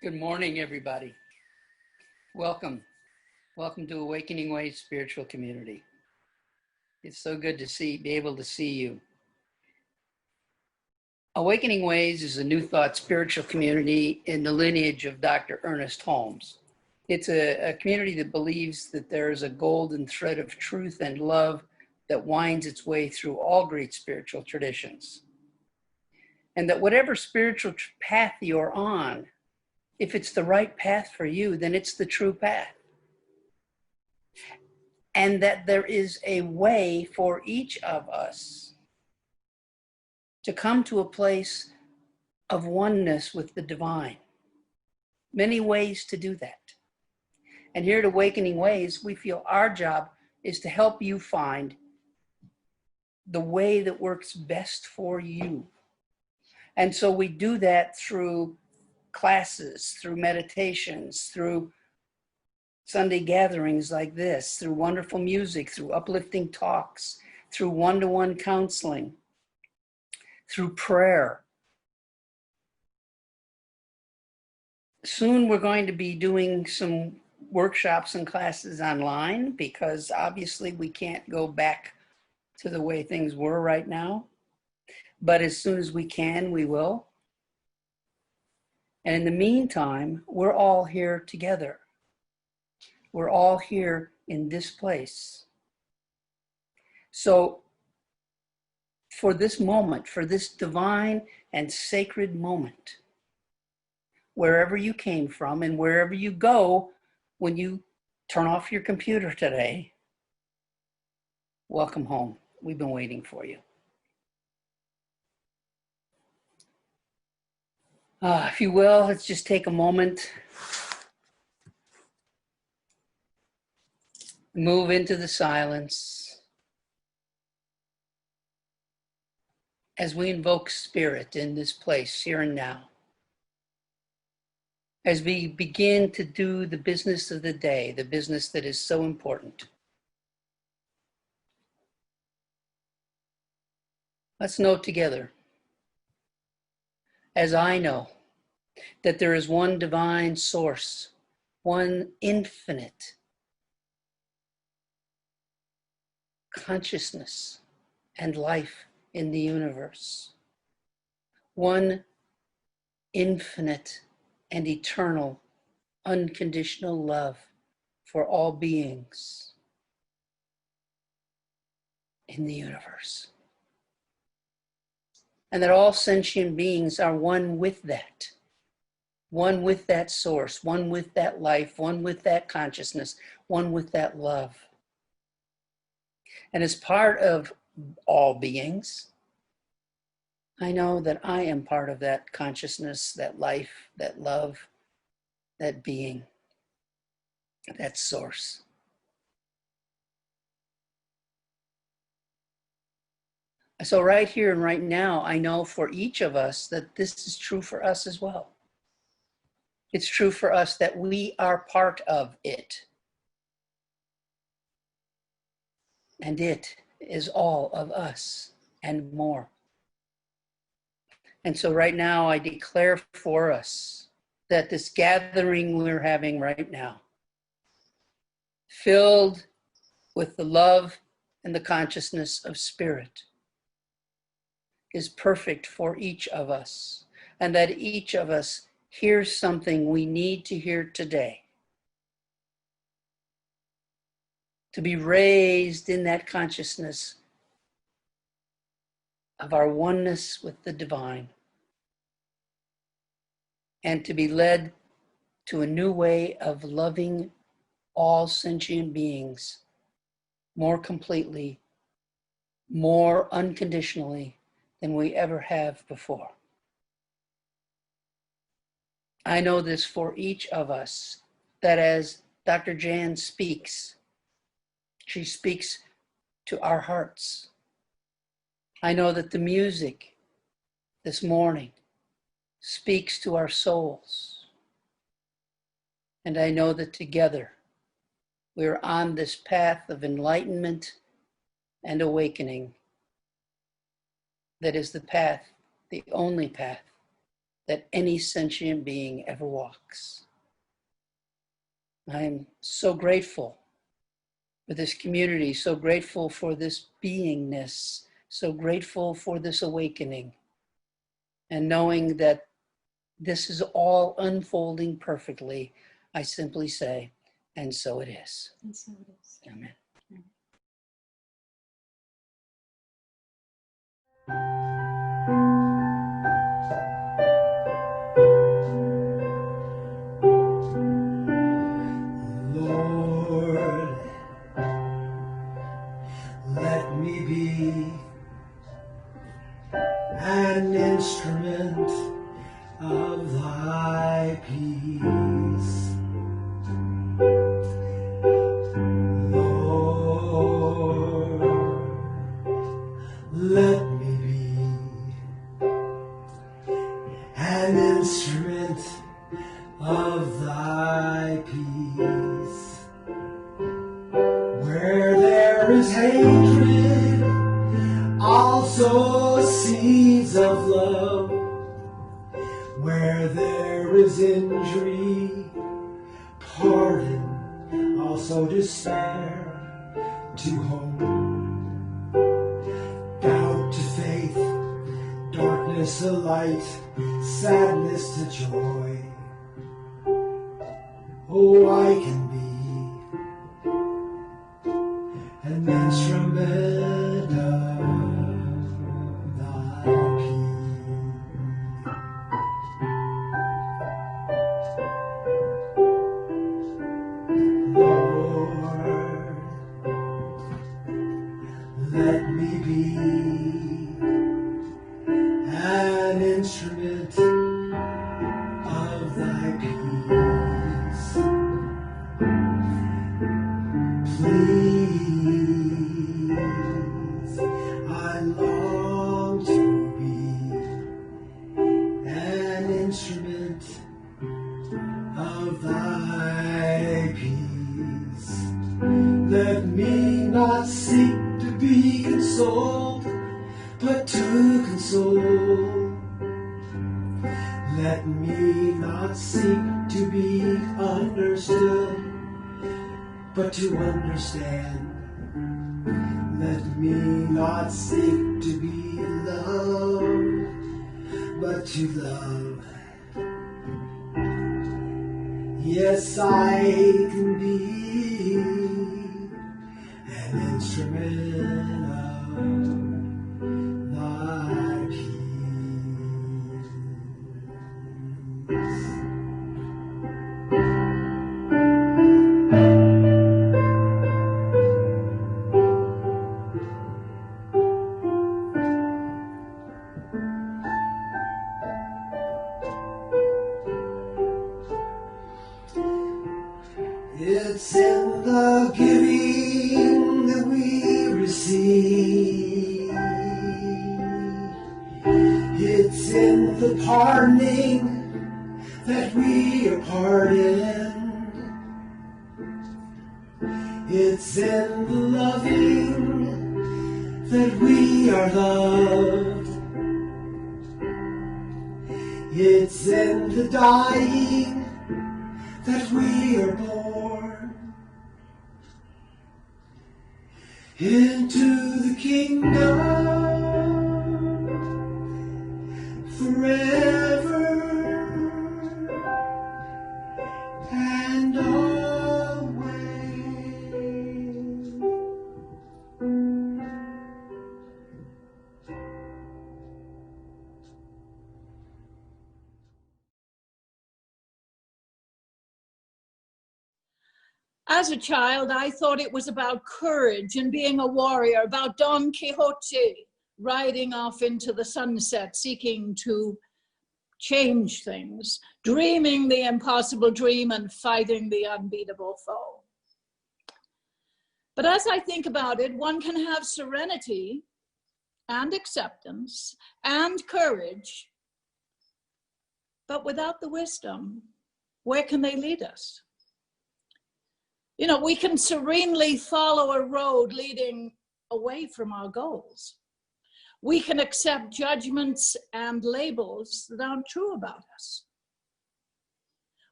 Good morning, everybody. Welcome. Welcome to Awakening Ways Spiritual Community. It's so good to be able to see you. Awakening Ways is a New Thought spiritual community in the lineage of Dr. Ernest Holmes. It's a community that believes that there is a golden thread of truth and love that winds its way through all great spiritual traditions. And that whatever spiritual path you're on, if it's the right path for you, then it's the true path. And that there is a way for each of us to come to a place of oneness with the divine. Many ways to do that. And here at Awakening Ways, we feel our job is to help you find the way that works best for you. And so we do that through classes, through meditations, through Sunday gatherings like this, through wonderful music, through uplifting talks, through one-to-one counseling, through prayer. Soon we're going to be doing some workshops and classes online because obviously we can't go back to the way things were right now. But as soon as we can, we will. And in the meantime, we're all here together. We're all here in this place. So for this moment, for this divine and sacred moment, wherever you came from and wherever you go when you turn off your computer today, welcome home. We've been waiting for you. If you will, let's just take a moment. Move into the silence as we invoke spirit in this place, here and now. As we begin to do the business of the day, the business that is so important. Let's know together, as I know, that there is one divine source, one infinite consciousness and life in the universe, one infinite and eternal unconditional love for all beings in the universe. And that all sentient beings are one with that source, one with that life, one with that consciousness, one with that love. And as part of all beings, I know that I am part of that consciousness, that life, that love, that being, that source. So right here and right now, I know for each of us that this is true for us as well. It's true for us that we are part of it. And it is all of us and more. And so right now I declare for us that this gathering we're having right now, filled with the love and the consciousness of spirit, is perfect for each of us, and that each of us hears something we need to hear today. To be raised in that consciousness of our oneness with the divine, and to be led to a new way of loving all sentient beings more completely, more unconditionally than we ever have before. I know this for each of us, that as Dr. Jan speaks, she speaks to our hearts. I know that the music this morning speaks to our souls. And I know that together we are on this path of enlightenment and awakening that is the path, the only path that any sentient being ever walks. I'm so grateful for this community, so grateful for this beingness, so grateful for this awakening, and knowing that this is all unfolding perfectly, I simply say, and so it is. And so it is. Amen. Lord, let me be an instrument of thy peace. Lord, let me be an instrument of thy peace. Where there is hatred, also seeds of love. Where there is injury, pardon, also despair to hope. Doubt to faith, darkness to light, sadness to joy. Oh, I can be an instrument of thy peace. Lord, let me be an instrument of thy peace. Please, I long to be an instrument of thy peace. Let me not seek to be consoled, but to console. Let me not seek to be understood, but to understand. Let me not seek to be loved, but to love. Yes, I can be an instrument of thy peace. It's in the giving that we receive. It's in the pardoning that we are pardoned. It's in the loving that we are loved. It's in the dying that we are born into the kingdom forever and always. As a child, I thought it was about courage and being a warrior, about Don Quixote riding off into the sunset, seeking to change things, dreaming the impossible dream and fighting the unbeatable foe. But as I think about it, one can have serenity and acceptance and courage, but without the wisdom, where can they lead us? You know, we can serenely follow a road leading away from our goals. We can accept judgments and labels that aren't true about us.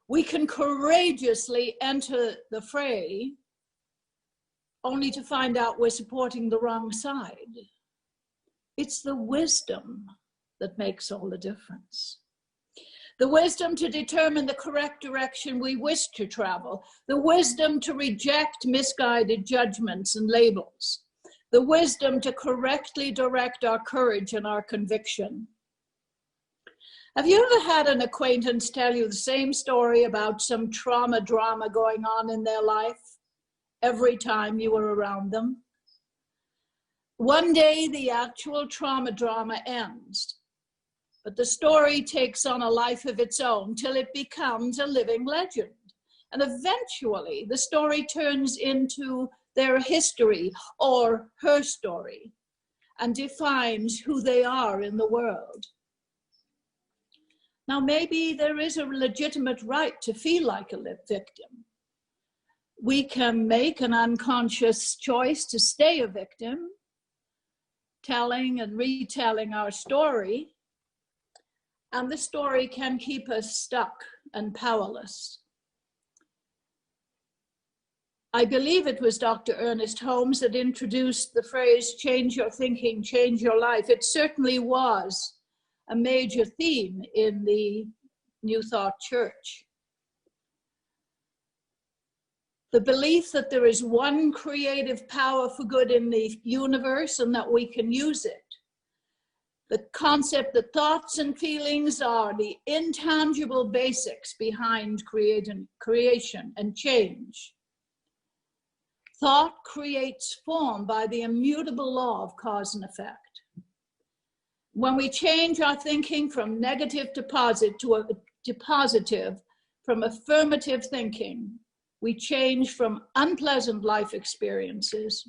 We can courageously enter the fray only to find out we're supporting the wrong side. It's the wisdom that makes all the difference. The wisdom to determine the correct direction we wish to travel. The wisdom to reject misguided judgments and labels. The wisdom to correctly direct our courage and our conviction. Have you ever had an acquaintance tell you the same story about some trauma drama going on in their life every time you were around them? One day the actual trauma drama ends, but the story takes on a life of its own till it becomes a living legend. And eventually the story turns into their history or her story and defines who they are in the world. Now, maybe there is a legitimate right to feel like a victim. We can make an unconscious choice to stay a victim, telling and retelling our story, and the story can keep us stuck and powerless. I believe it was Dr. Ernest Holmes that introduced the phrase, change your thinking, change your life. It certainly was a major theme in the New Thought Church. The belief that there is one creative power for good in the universe and that we can use it. The concept that thoughts and feelings are the intangible basics behind creation and change. Thought creates form by the immutable law of cause and effect. When we change our thinking from negative to positive, from affirmative thinking, we change from unpleasant life experiences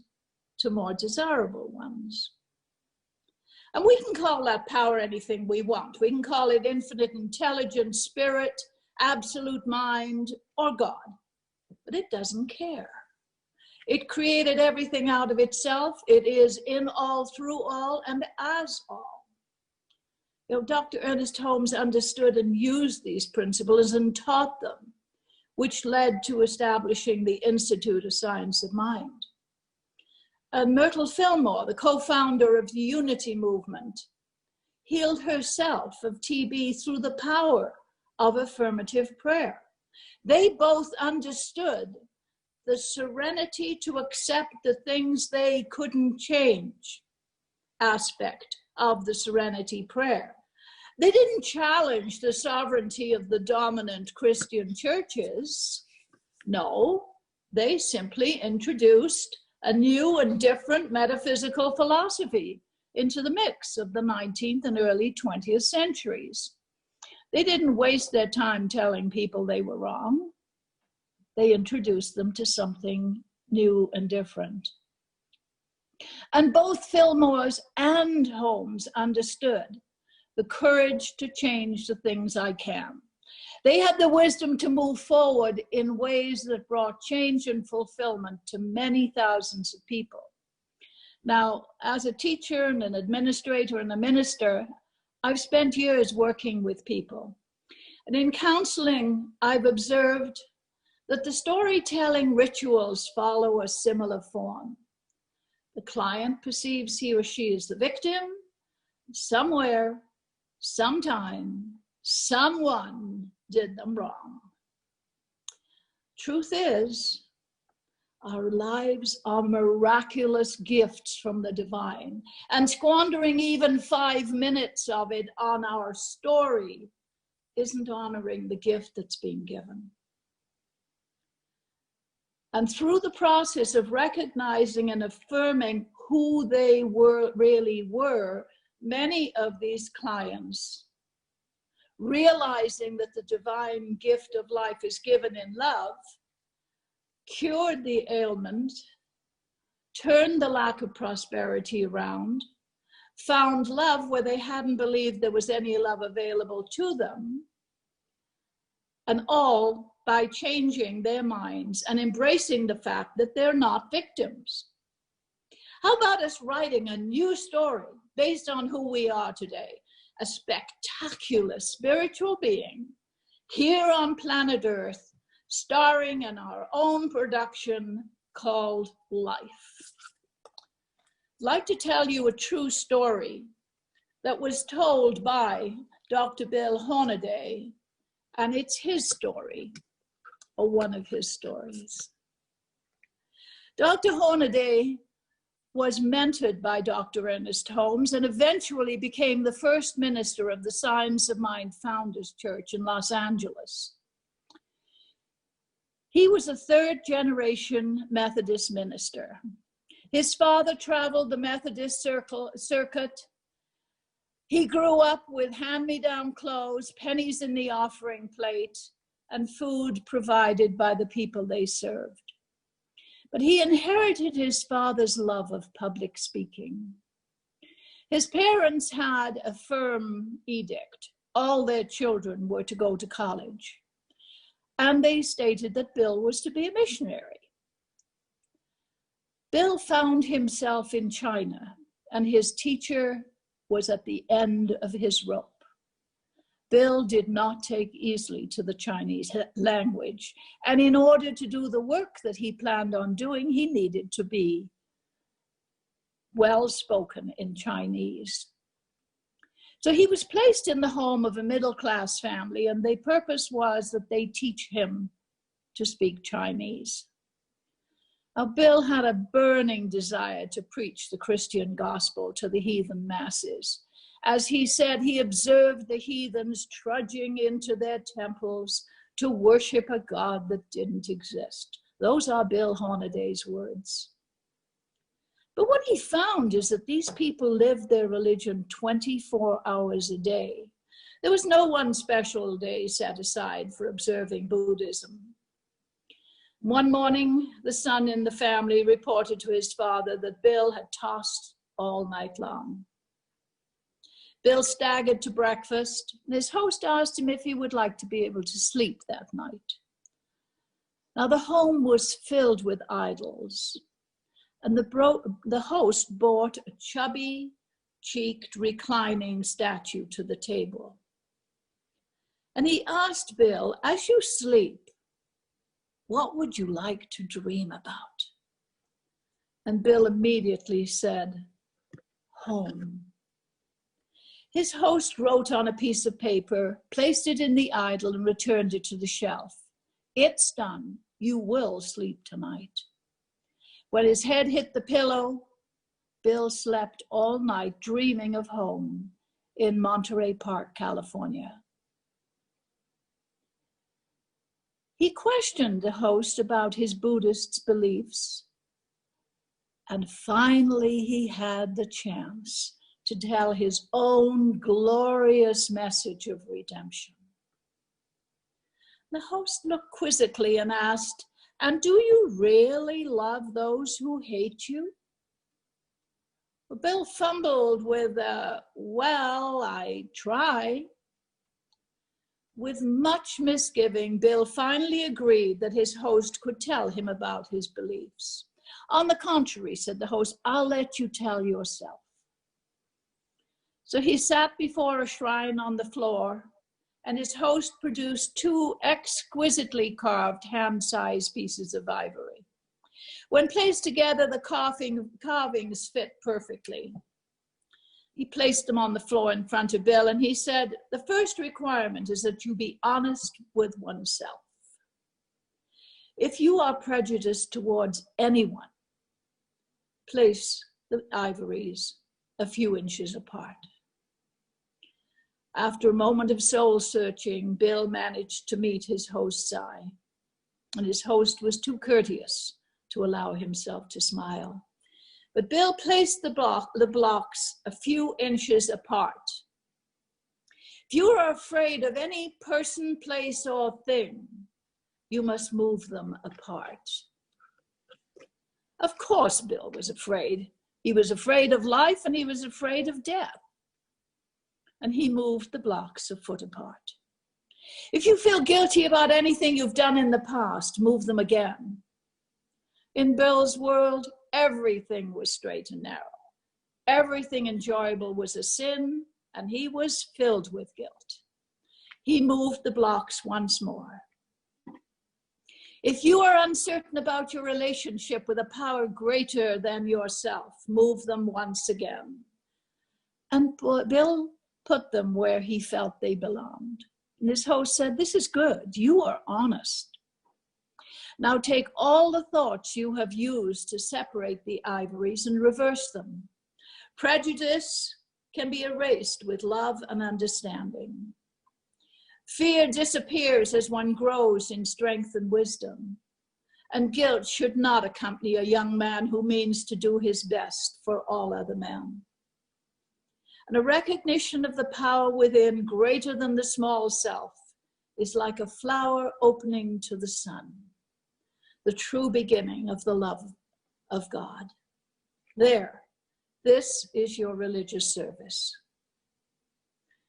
to more desirable ones. And we can call that power anything we want. We can call it infinite intelligence, spirit, absolute mind, or God, but it doesn't care. It created everything out of itself. It is in all, through all, and as all. You know, Dr. Ernest Holmes understood and used these principles and taught them, which led to establishing the Institute of Science of Mind. And Myrtle Fillmore, the co-founder of the Unity Movement, healed herself of TB through the power of affirmative prayer. They both understood the serenity to accept the things they couldn't change aspect of the serenity prayer. They didn't challenge the sovereignty of the dominant Christian churches. No, they simply introduced a new and different metaphysical philosophy into the mix of the 19th and early 20th centuries. They didn't waste their time telling people they were wrong. They introduced them to something new and different. And both Fillmore's and Holmes understood the courage to change the things I can. They had the wisdom to move forward in ways that brought change and fulfillment to many thousands of people. Now, as a teacher and an administrator and a minister, I've spent years working with people. And in counseling, I've observed that the storytelling rituals follow a similar form. The client perceives he or she is the victim. Somewhere, sometime, someone did them wrong. Truth is, our lives are miraculous gifts from the divine, and squandering even 5 minutes of it on our story isn't honoring the gift that's being given. And through the process of recognizing and affirming who they really were, many of these clients, realizing that the divine gift of life is given in love, cured the ailment, turned the lack of prosperity around, found love where they hadn't believed there was any love available to them, and all by changing their minds and embracing the fact that they're not victims. How about us writing a new story based on who we are today, a spectacular spiritual being here on planet Earth, starring in our own production called life. I'd like to tell you a true story that was told by Dr. Bill Hornaday, and it's his story, or one of his stories. Dr. Hornaday was mentored by Dr. Ernest Holmes and eventually became the first minister of the Science of Mind Founders Church in Los Angeles. He was a third-generation Methodist minister. His father traveled the Methodist circuit. He grew up with hand-me-down clothes, pennies in the offering plate, and food provided by the people they served. But he inherited his father's love of public speaking. His parents had a firm edict. All their children were to go to college. And they stated that Bill was to be a missionary. Bill found himself in China, and his teacher was at the end of his rope. Bill did not take easily to the Chinese language, and in order to do the work that he planned on doing, he needed to be well-spoken in Chinese. So he was placed in the home of a middle-class family, and the purpose was that they teach him to speak Chinese. Now, Bill had a burning desire to preach the Christian gospel to the heathen masses. As he said, he observed the heathens trudging into their temples to worship a God that didn't exist. Those are Bill Hornaday's words. But what he found is that these people lived their religion 24 hours a day. There was no one special day set aside for observing Buddhism. One morning, the son in the family reported to his father that Bill had tossed all night long. Bill staggered to breakfast, and his host asked him if he would like to be able to sleep that night. Now, the home was filled with idols, and the host brought a chubby-cheeked, reclining statue to the table. And he asked Bill, as you sleep, what would you like to dream about? And Bill immediately said, home. His host wrote on a piece of paper, placed it in the idol, and returned it to the shelf. It's done. You will sleep tonight. When his head hit the pillow, Bill slept all night dreaming of home in Monterey Park, California. He questioned the host about his Buddhist beliefs, and finally he had the chance to tell his own glorious message of redemption. The host looked quizzically and asked, and do you really love those who hate you? Well, Bill fumbled with, well, I try. With much misgiving, Bill finally agreed that his host could tell him about his beliefs. On the contrary, said the host, I'll let you tell yourself. So he sat before a shrine on the floor, and his host produced two exquisitely carved hand-sized pieces of ivory. When placed together, the carvings fit perfectly. He placed them on the floor in front of Bill, and he said, the first requirement is that you be honest with oneself. If you are prejudiced towards anyone, place the ivories a few inches apart. After a moment of soul searching, Bill managed to meet his host's eye, and his host was too courteous to allow himself to smile. But Bill placed the blocks a few inches apart. If you are afraid of any person, place, or thing, you must move them apart. Of course, Bill was afraid. He was afraid of life, and he was afraid of death. And he moved the blocks a foot apart. If you feel guilty about anything you've done in the past, move them again. In Bill's world, everything was straight and narrow. Everything enjoyable was a sin, and he was filled with guilt. He moved the blocks once more. If you are uncertain about your relationship with a power greater than yourself, move them once again. And Bill put them where he felt they belonged. And his host said, "This is good. You are honest. Now take all the thoughts you have used to separate the ivories and reverse them. Prejudice can be erased with love and understanding. Fear disappears as one grows in strength and wisdom. And guilt should not accompany a young man who means to do his best for all other men. And a recognition of the power within greater than the small self is like a flower opening to the sun, the true beginning of the love of God." There, this is your religious service.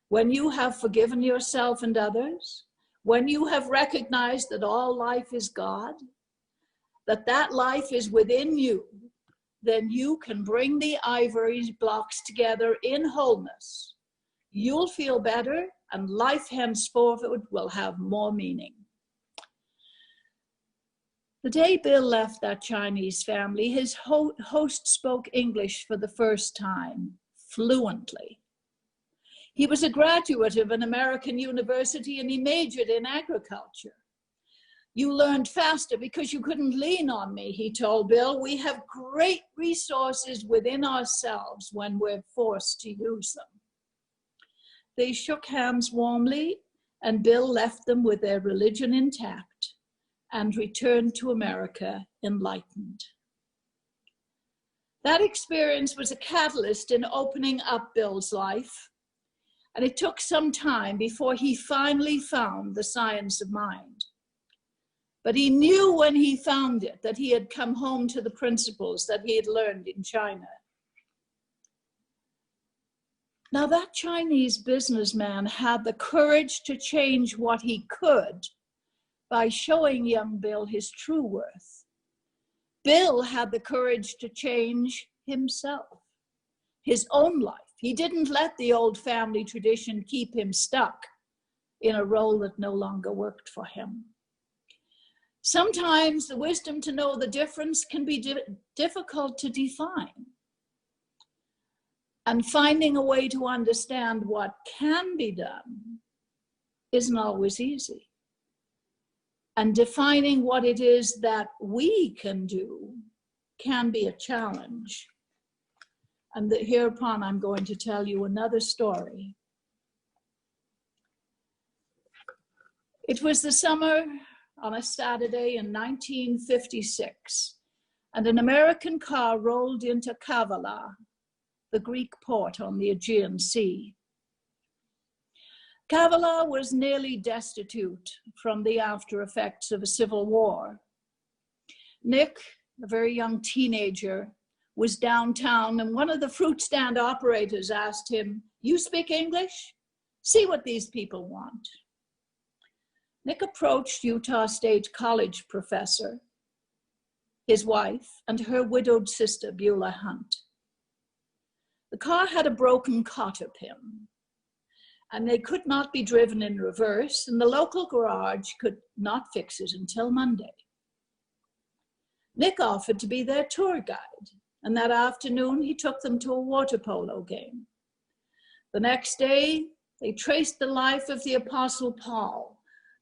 When you have forgiven yourself and others, when you have recognized that all life is God, that life is within you, then you can bring the ivory blocks together in wholeness. You'll feel better, and life henceforth will have more meaning. The day Bill left that Chinese family, his host spoke English for the first time, fluently. He was a graduate of an American university, and he majored in agriculture. "You learned faster because you couldn't lean on me," he told Bill. "We have great resources within ourselves when we're forced to use them." They shook hands warmly, and Bill left them with their religion intact and returned to America enlightened. That experience was a catalyst in opening up Bill's life, and it took some time before he finally found the science of mind. But he knew when he found it that he had come home to the principles that he had learned in China. Now, that Chinese businessman had the courage to change what he could by showing young Bill his true worth. Bill had the courage to change himself, his own life. He didn't let the old family tradition keep him stuck in a role that no longer worked for him. Sometimes the wisdom to know the difference can be difficult to define. And finding a way to understand what can be done isn't always easy. And defining what it is that we can do can be a challenge. And hereupon I'm going to tell you another story. It was the summer on a Saturday in 1956, and an American car rolled into Kavala, the Greek port on the Aegean Sea. Kavala was nearly destitute from the after effects of a civil war. Nick, a very young teenager, was downtown, and one of the fruit stand operators asked him, "You speak English? See what these people want." Nick approached Utah State College professor, his wife, and her widowed sister, Beulah Hunt. The car had a broken cotter pin, and they could not be driven in reverse, and the local garage could not fix it until Monday. Nick offered to be their tour guide, and that afternoon he took them to a water polo game. The next day, they traced the life of the Apostle Paul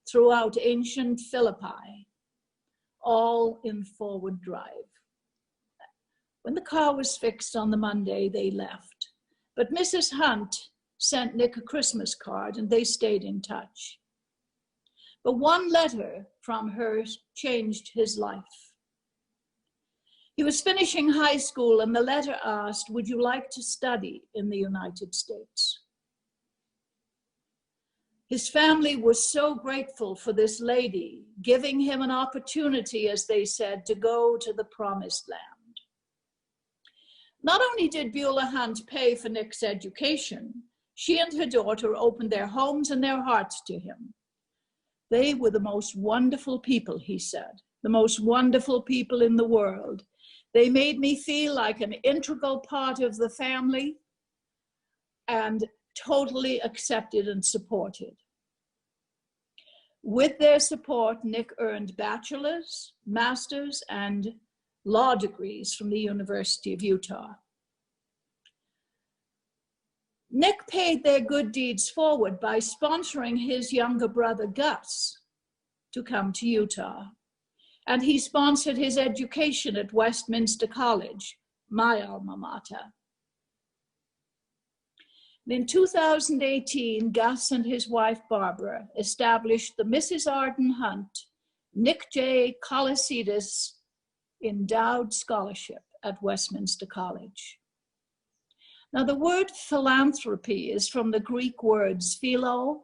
throughout ancient Philippi, all in forward drive. When the car was fixed on the Monday, they left. But Mrs. Hunt sent Nick a Christmas card, and they stayed in touch. But one letter from her changed his life. He was finishing high school, and the letter asked, "Would you like to study in the United States?" His family was so grateful for this lady, giving him an opportunity, as they said, to go to the promised land. Not only did Beulah Hunt pay for Nick's education, she and her daughter opened their homes and their hearts to him. They were the most wonderful people, he said, the most wonderful people in the world. They made me feel like an integral part of the family and totally accepted and supported. With their support, Nick earned bachelor's, master's, and law degrees from the University of Utah. Nick paid their good deeds forward by sponsoring his younger brother, Gus, to come to Utah. And he sponsored his education at Westminster College, my alma mater. In 2018, Gus and his wife, Barbara, established the Mrs. Arden Hunt Nick J. Colasidis Endowed Scholarship at Westminster College. Now, the word philanthropy is from the Greek words philo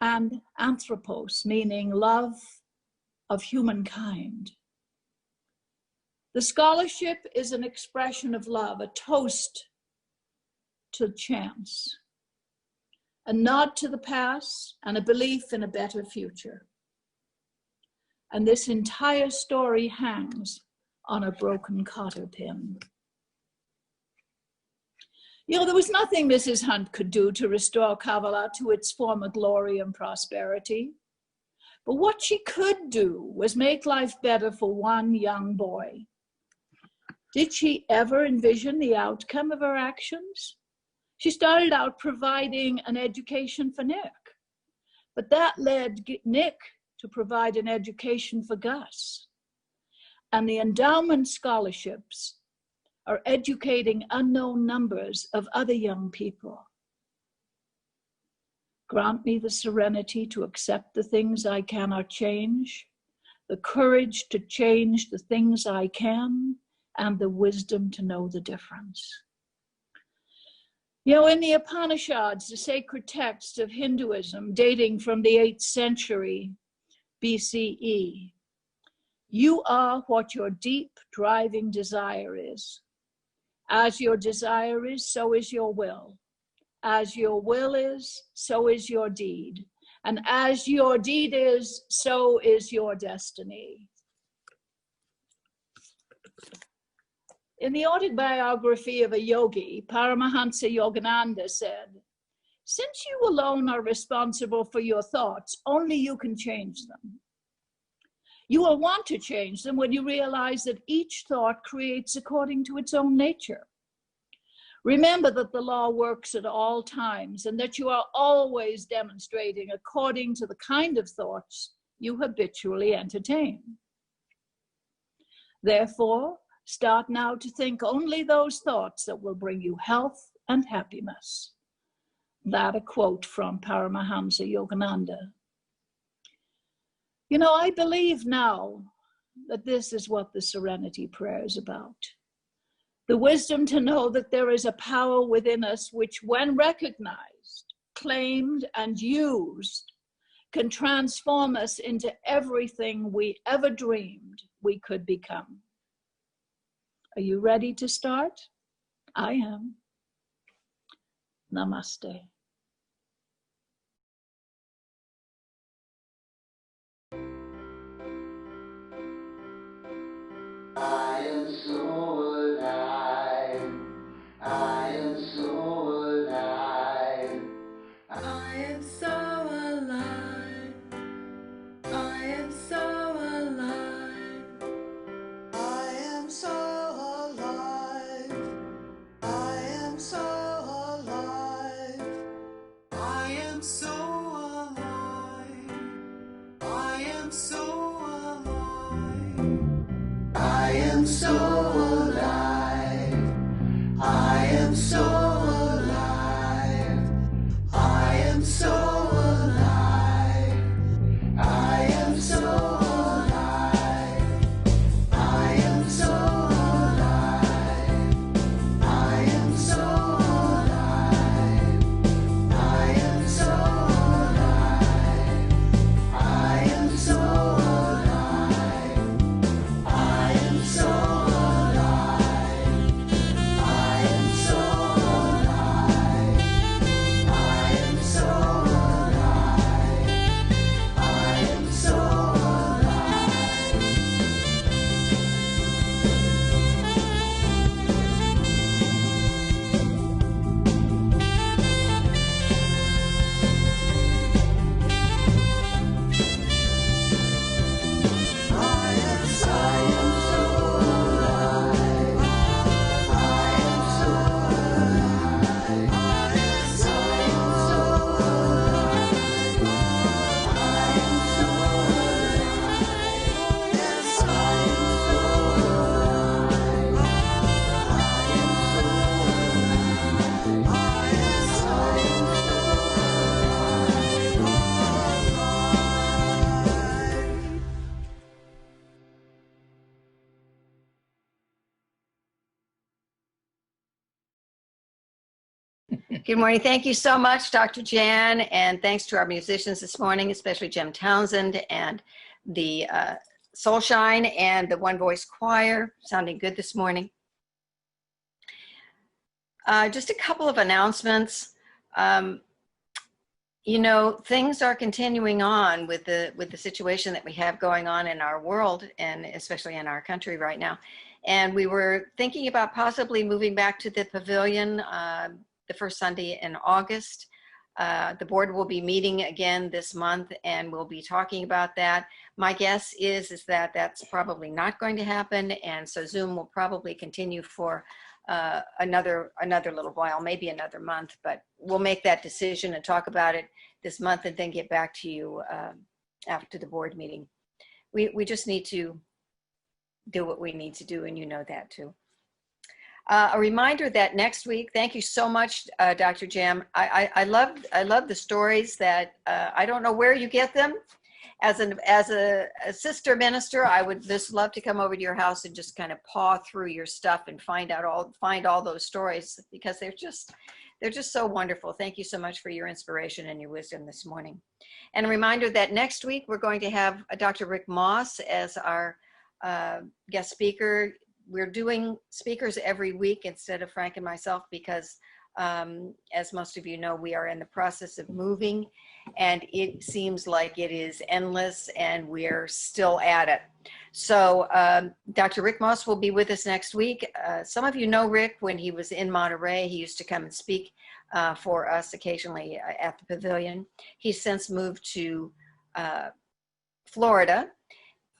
and anthropos, meaning love of humankind. The scholarship is an expression of love, a toast to chance, a nod to the past, and a belief in a better future. And this entire story hangs on a broken cotter pin. You know, there was nothing Mrs. Hunt could do to restore Kavala to its former glory and prosperity. But what she could do was make life better for one young boy. Did she ever envision the outcome of her actions? She started out providing an education for Nick, but that led Nick to provide an education for Gus. And the endowment scholarships are educating unknown numbers of other young people. Grant me the serenity to accept the things I cannot change, the courage to change the things I can, and the wisdom to know the difference. You know, in the Upanishads, the sacred text of Hinduism dating from the 8th century BCE, you are what your deep driving desire is. As your desire is, so is your will. As your will is, so is your deed. And as your deed is, so is your destiny. In the autobiography of a yogi, Paramahansa Yogananda said, "Since you alone are responsible for your thoughts, only you can change them. You will want to change them when you realize that each thought creates according to its own nature. Remember that the law works at all times and that you are always demonstrating according to the kind of thoughts you habitually entertain. Therefore, start now to think only those thoughts that will bring you health and happiness." That a quote from Paramahansa Yogananda. You know, I believe now that this is what the Serenity Prayer is about. The wisdom to know that there is a power within us which, when recognized, claimed, and used, can transform us into everything we ever dreamed we could become. Are you ready to start? I am. Namaste. I am so alive. I am so alive. I am so alive. I am so alive. I am so alive. I am so alive. I am so alive. I am so alive. I am so alive. I am so alive. I am so alive. I am so alive. Good morning. Thank you so much, Dr. Jan, and thanks to our musicians this morning, especially Jim Townsend and the Soulshine and the One Voice Choir, sounding good this morning. Just a couple of announcements. You know, things are continuing on with the situation that we have going on in our world and especially in our country right now. And we were thinking about possibly moving back to the pavilion the first Sunday in August. The board will be meeting again this month and we'll be talking about that. My guess is that that's probably not going to happen. And so Zoom will probably continue for another little while, maybe another month, but we'll make that decision and talk about it this month and then get back to you after the board meeting. We just need to do what we need to do, and you know that too. A reminder that next week, thank you so much, Dr. Jam. I love the stories that I don't know where you get them. As a sister minister, I would just love to come over to your house and just kind of paw through your stuff and find all those stories, because they're just so wonderful. Thank you so much for your inspiration and your wisdom this morning. And a reminder that next week we're going to have Dr. Rick Moss as our guest speaker. We're doing speakers every week instead of Frank and myself because, as most of you know, we are in the process of moving and it seems like it is endless and we're still at it. So Dr. Rick Moss will be with us next week. Some of you know Rick when he was in Monterey. He used to come and speak for us occasionally at the pavilion. He's since moved to Florida,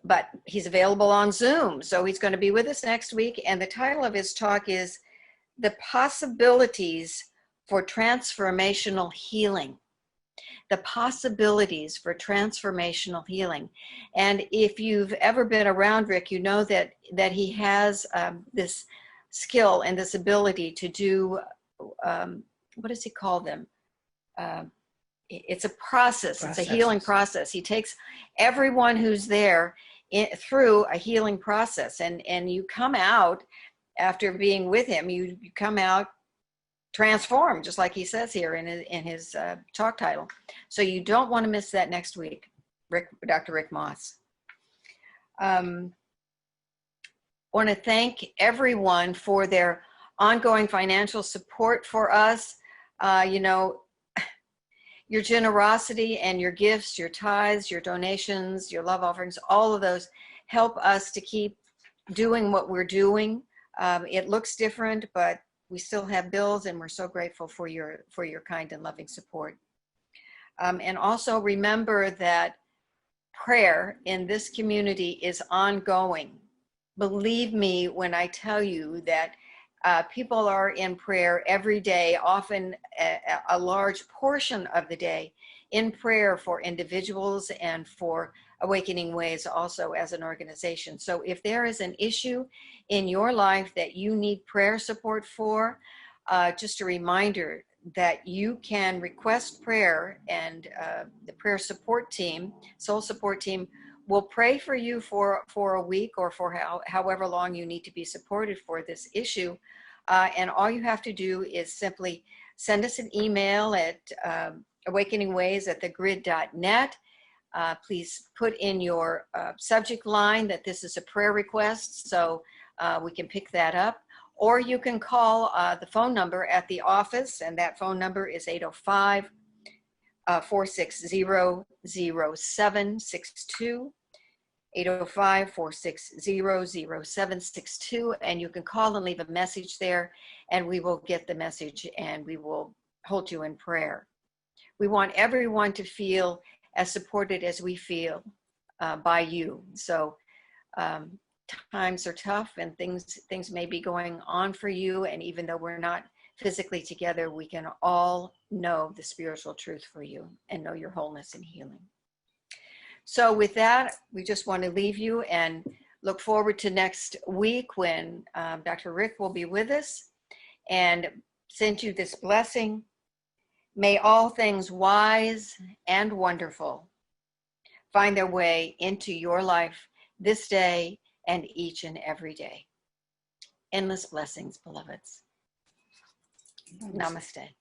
but he's available on Zoom. So he's going to be with us next week. And the title of his talk is The Possibilities for Transformational Healing. The possibilities for transformational healing. And if you've ever been around Rick, you know that he has this skill and this ability to do, what does he call them? It's a process. It's a healing process. He takes everyone who's there through a healing process, and you come out after being with him. You come out transformed, just like he says here in his talk title. So you don't want to miss that next week, Dr. Rick Moss. Want to thank everyone for their ongoing financial support for us. You know, your generosity and your gifts, your tithes, your donations, your love offerings, all of those help us to keep doing what we're doing. It looks different, but we still have bills, and we're so grateful for your kind and loving support. And also remember that prayer in this community is ongoing. Believe me when I tell you that people are in prayer every day, often a large portion of the day, in prayer for individuals and for Awakening Ways also as an organization. So if there is an issue in your life that you need prayer support for, just a reminder that you can request prayer, and the prayer support team, soul support team, will pray for you for a week or for however long you need to be supported for this issue. And all you have to do is simply send us an email at awakeningways@thegrid.net. Please put in your subject line that this is a prayer request, so we can pick that up. Or you can call the phone number at the office, and that phone number is 805-460-0762. 805-460-0762, and you can call and leave a message there, and we will get the message and we will hold you in prayer. We want everyone to feel as supported as we feel by you. So times are tough and things may be going on for you, and even though we're not physically together, we can all know the spiritual truth for you and know your wholeness and healing. So with that, we just want to leave you and look forward to next week when Dr. Rick will be with us, and send you this blessing. May all things wise and wonderful find their way into your life this day and each and every day. Endless blessings, beloveds. Namaste.